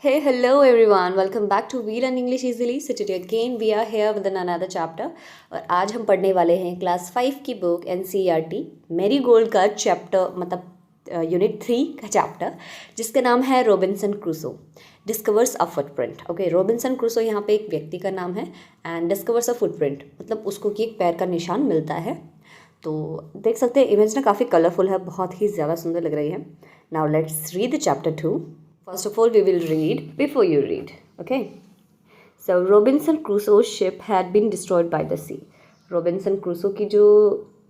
Hey, hello everyone. Welcome back to We Learn English Easily. So today again we are here with another chapter. और आज हम पढ़ने वाले हैं class 5 की बुक NCERT मेरी गोल्ड का चैप्टर मतलब यूनिट 3 का चैप्टर जिसका नाम है Robinson Crusoe discovers a footprint. Okay, Robinson Crusoe यहाँ पे एक व्यक्ति का नाम है एंड डिस्कवर्स अ फुटप्रिंट मतलब उसको कि एक पैर का निशान मिलता है। तो देख सकते हैं इमेज ना काफ़ी कलरफुल है, बहुत ही ज़्यादा सुंदर लग रही है। Now let's read the chapter 2। First of all, we will read before you read. Okay. So Robinson Crusoe's ship had been destroyed by the sea. Robinson Crusoe की जो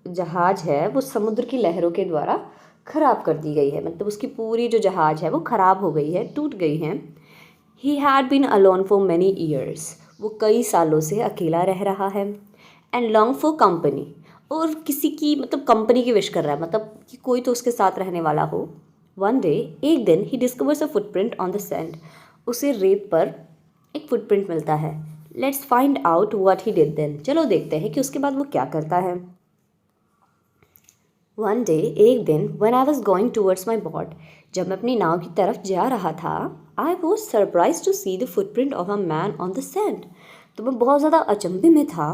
जहाज है वो समुद्र की लहरों के द्वारा खराब कर दी गई है, मतलब उसकी पूरी जो जहाज है वो खराब हो गई है, टूट गई है। He had been alone for many years. वो कई सालों से अकेला रह रहा है। And long for company. और किसी की मतलब कंपनी की विश कर रहा है, मतलब कि कोई तो उसके साथ रहने वाला हो। वन डे, एक दिन, he discovers a footprint on the sand. उसे रेत पर एक फुटप्रिंट मिलता है। Let's find out what he did then. चलो देखते हैं कि उसके बाद वो क्या करता है। वन डे, एक दिन, when I was going towards my boat, जब मैं अपनी नाव की तरफ जा रहा था, I was surprise to see the footprint of a man on the sand. तो मैं बहुत ज़्यादा अचंभे में था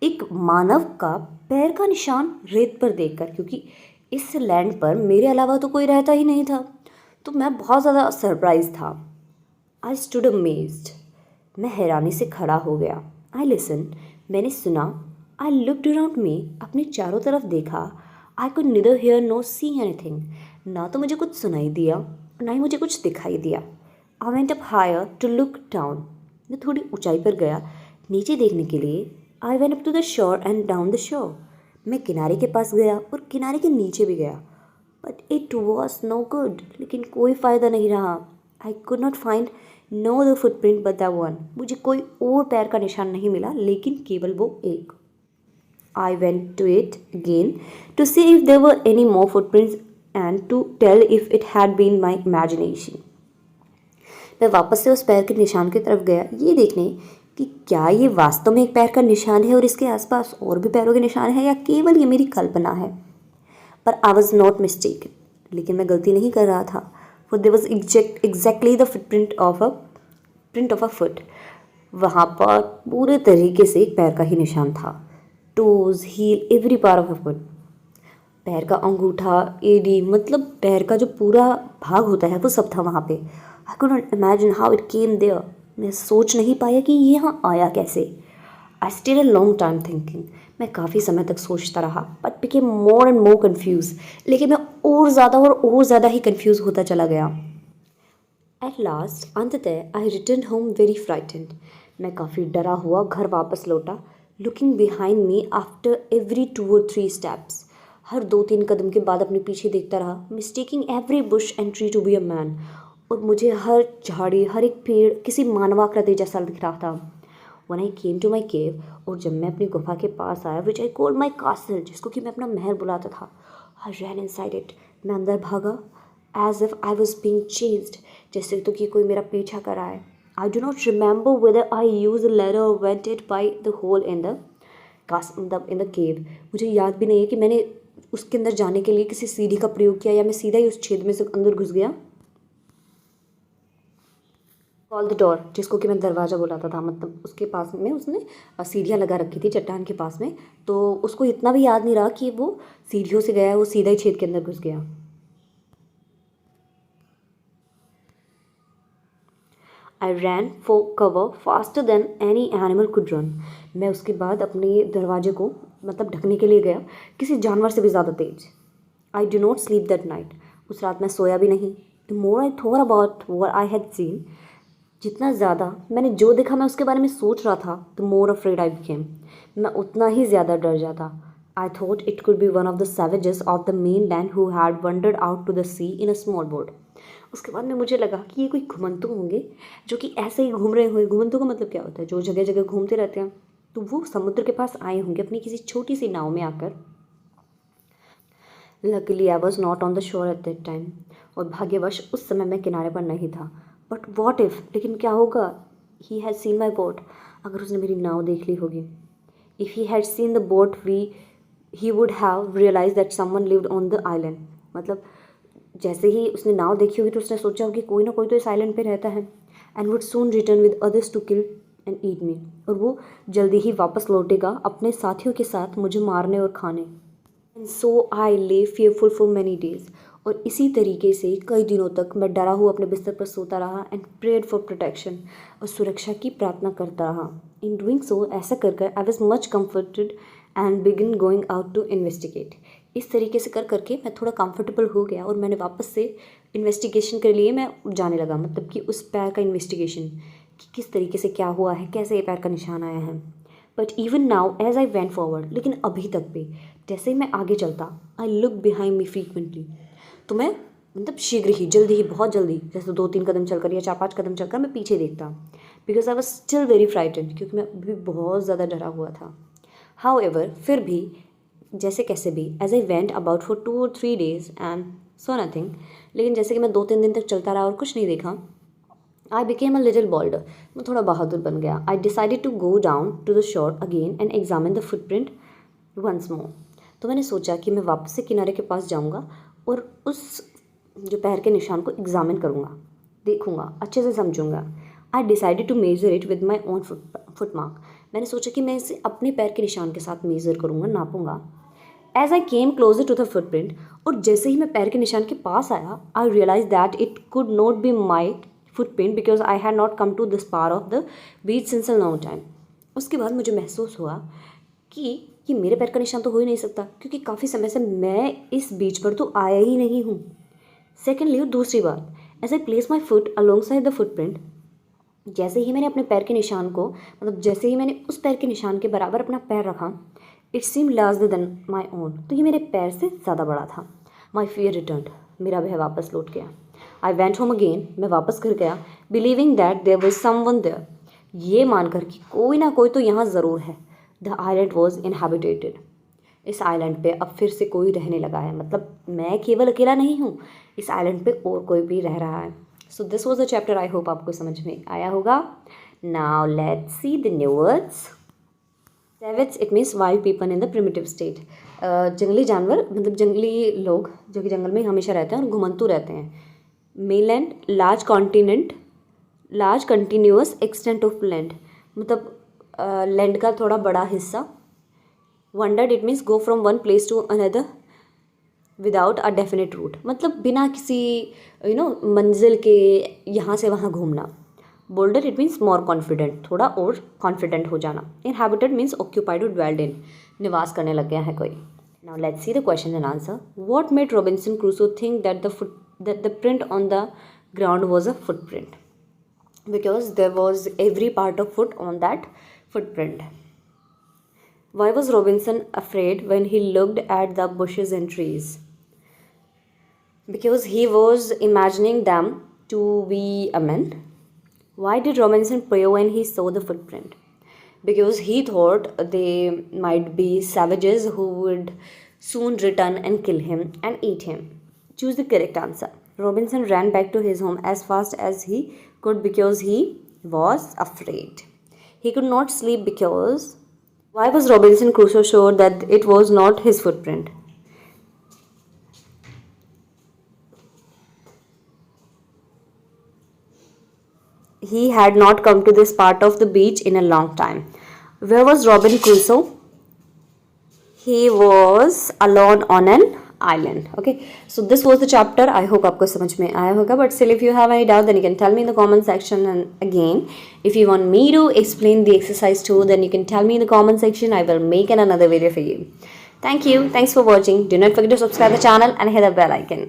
एक मानव का पैर का निशान रेत पर देखकर, क्योंकि इस लैंड पर मेरे अलावा तो कोई रहता ही नहीं था। तो मैं बहुत ज़्यादा सरप्राइज था। I stood amazed. मैं हैरानी से खड़ा हो गया। I listen. मैंने सुना। I looked around me. अपने चारों तरफ देखा। I could neither hear no see anything. ना तो मुझे कुछ सुनाई दिया ना ही मुझे कुछ दिखाई दिया। I went up higher to look down. मैं थोड़ी ऊंचाई पर गया नीचे देखने के लिए। I went up to the shore and down the shore. मैं किनारे के पास गया और किनारे के नीचे भी गया। But it was no good. लेकिन कोई फ़ायदा नहीं रहा। I could not find no the footprint but the one. मुझे कोई और पैर का निशान नहीं मिला, लेकिन केवल वो एक। I went to it again to see if there were any more footprints and to tell if it had been my imagination. मैं वापस से उस पैर के निशान की तरफ गया, ये देखने कि क्या ये वास्तव में एक पैर का निशान है और इसके आसपास और भी पैरों के निशान है, या केवल ये मेरी कल्पना है। पर आई वॉज नॉट मिस्टेकन। लेकिन मैं गलती नहीं कर रहा था। For their was exactly the print of a foot. वहाँ पर पूरे तरीके से एक पैर का ही निशान था। Toes, heel, every part of a foot. पैर का अंगूठा, एडी, मतलब पैर का जो पूरा भाग होता है वो सब था वहाँ पे। I could not imagine how it came there. मैं सोच नहीं पाया कि ये यहाँ आया कैसे। I stayed a long time thinking. मैं काफ़ी समय तक सोचता रहा, but became more and more confuse. लेकिन मैं और ज़्यादा ही कन्फ्यूज होता चला गया। एट लास्ट, अंततः, I return home very frightened. मैं काफ़ी डरा हुआ घर वापस लौटा। Looking behind me after every 2 or 3 steps. हर 2-3 कदम के बाद अपने पीछे देखता रहा। Mistaking every bush and tree to be a man. और मुझे हर झाड़ी, हर एक पेड़ किसी मानवाकृति जैसा दिख रहा था। One I came to my केव, और जब मैं अपनी गुफा के पास आया, विच आई कॉल्ड माई कासल, जिसको कि मैं अपना महल बुलाता था, आई रैन इनसाइड इट। मैं अंदर भागा। As if I was being chased, जैसे तो कि कोई मेरा पीछा कर रहा है। I do not remember whether I use ladder or went it by the hole in the cave. मुझे याद भी नहीं है कि मैंने उसके अंदर जाने के लिए किसी सीढ़ी का प्रयोग किया या मैं सीधा ही उस छेद में से अंदर घुस गया। कॉल द डोर, जिसको कि मैं दरवाज़ा बुलाता था, मतलब उसके पास में उसने सीढ़ियाँ लगा रखी थी चट्टान के पास में। तो उसको इतना भी याद नहीं रहा कि वो सीढ़ियों से गया है, वो सीधा ही छेद के अंदर घुस गया। I ran for cover faster than any animal could run. मैं उसके बाद अपने दरवाजे को मतलब ढकने के लिए गया, किसी जानवर से भी ज़्यादा तेज। I do not sleep that night. उस रात मैं सोया भी नहीं। The more I thought about what I had seen, जितना ज़्यादा मैंने जो देखा मैं उसके बारे में सोच रहा था, the more afraid I became. मैं उतना ही ज़्यादा डर जाता। I thought it could be one of the savages of the mainland who had wandered out to the sea in a small boat. उसके बाद में मुझे लगा कि ये कोई घुमंतु होंगे जो कि ऐसे ही घूम रहे होंगे। घुमंतु का मतलब क्या होता है? जो जगह जगह घूमते रहते हैं। तो वो समुद्र के पास आए होंगे अपनी किसी छोटी सी नाव में आकर। Luckily I was not on the shore at that time. और भाग्यवश उस समय मैं किनारे पर नहीं था। बट वॉट इफ़, लेकिन क्या होगा? He has seen my boat. अगर उसने मेरी नाव देख ली होगी। If he had seen the boat he would have realise that someone lived on the island. मतलब जैसे ही उसने नाव देखी होगी तो उसने सोचा होगी कोई ना कोई तो इस आइलैंड पे रहता है। And would soon return with others to kill and eat me, और वो जल्दी ही वापस लौटेगा अपने साथियों के साथ मुझे मारने और खाने। एंड सो आई ले fearful फॉर मैनी डेज, और इसी तरीके से कई दिनों तक मैं डरा हुआ अपने बिस्तर पर सोता रहा एंड प्रेड फॉर प्रोटेक्शन, और सुरक्षा की प्रार्थना करता रहा। इन डूइंग सो, ऐसा कर कर I was much comforted and begin going out to investigate. इस तरीके से कर करके मैं थोड़ा कंफर्टेबल हो गया और मैंने वापस से इन्वेस्टिगेशन के लिए मैं जाने लगा, मतलब कि उस पैर का इन्वेस्टिगेशन कि किस तरीके से क्या हुआ है, कैसे ये पैर का निशान आया है। But even now as I went forward, लेकिन अभी तक भी जैसे ही मैं आगे चलता, I look behind me frequently, तो मैं मतलब शीघ्र ही, जल्दी ही, बहुत जल्दी, जैसे 2-3 कदम चलकर या 4-5 कदम चलकर मैं पीछे देखता, because I was still very frightened, क्योंकि मैं अभी बहुत ज़्यादा डरा हुआ था। हाउएवर, फिर भी जैसे कैसे भी, as I went about for 2 or 3 days and so nothing, लेकिन जैसे कि मैं 2-3 दिन तक चलता रहा और कुछ नहीं देखा, I became a little bolder, मैं थोड़ा बहादुर बन गया। I decided to go down to the shore again and examine the footprint once more. तो मैंने सोचा कि मैं वापस से किनारे के पास जाऊंगा और उस जो पैर के निशान को एग्जामिन करूंगा, देखूंगा, अच्छे से समझूंगा। I decided to measure it with my own foot mark. मैंने सोचा कि मैं इसे अपने पैर के निशान के साथ मेजर करूंगा, नापूंगा। As I came closer to the footprint, और जैसे ही मैं पैर के निशान के पास आया, I realize that it could not be my footprint because I had not come to this part of the beach since a long time. उसके बाद मुझे महसूस हुआ कि ये मेरे पैर का निशान तो हो ही नहीं सकता, क्योंकि काफ़ी समय से मैं इस बीच पर तो आया ही नहीं हूँ। सेकेंडली, और दूसरी बात, as I place my foot alongside the footprint, जैसे ही मैंने अपने पैर के निशान को, मतलब जैसे ही मैंने उस पैर के निशान के बराबर अपना पैर रखा, it seem larger than my own, तो ये मेरे पैर से ज़्यादा बड़ा था। माई फियर रिटर्न, मेरा भय वापस लौट गया। आई वेंट होम अगेन, मैं वापस घर गया, believing that there was someone there, ये मानकर कि कोई ना कोई तो यहाँ ज़रूर है। द आइलैंड वॉज इनहेबिटेड, इस आइलैंड पे अब फिर से कोई रहने लगा है, मतलब मैं केवल अकेला नहीं हूँ, इस आइलैंड पे और कोई भी रह रहा है। So this was a chapter, I hope आपको समझ में आया होगा। Now let's see the new words. Savage, it means wild people in the primitive state. जंगली जानवर, मतलब जंगली लोग जो कि जंगल में हमेशा रहते हैं और घुमंतू रहते हैं। Mainland, large continent, large continuous extent of land, मतलब लैंड का थोड़ा बड़ा हिस्सा। Wandered, it means go from one place to another without a definite route, मतलब बिना किसी मंजिल के यहाँ से वहाँ घूमना। Bolder, it means more confident, थोड़ा और कॉन्फिडेंट हो जाना। इनहैबिटेड मीन्स ऑक्यूपाइड और ड्वेल्ड इन, निवास करने लग गया है कोई। Now let's see the question and answer. What made Robinson Crusoe think that the print on the ground was a footprint? Because there was every part of foot on that footprint. Why was Robinson afraid when he looked at the bushes and trees? Because he was imagining them to be a man. Why did Robinson pray when he saw the footprint? Because he thought they might be savages who would soon return and kill him and eat him. Choose the correct answer. Robinson ran back to his home as fast as he could because he was afraid. He could not sleep because... Why was Robinson Crusoe sure that it was not his footprint? He had not come to this part of the beach in a long time. Where was Robin Crusoe? He was alone on an island. Okay, so this was the chapter. I hope आपको समझ में आया होगा, but still if you have any doubt then you can tell me in the comment section, and again if you want me to explain the exercise too then you can tell me in the comment section. I will make another video for you. Thank you. Thanks for watching. Do not forget to subscribe the channel and hit the bell icon.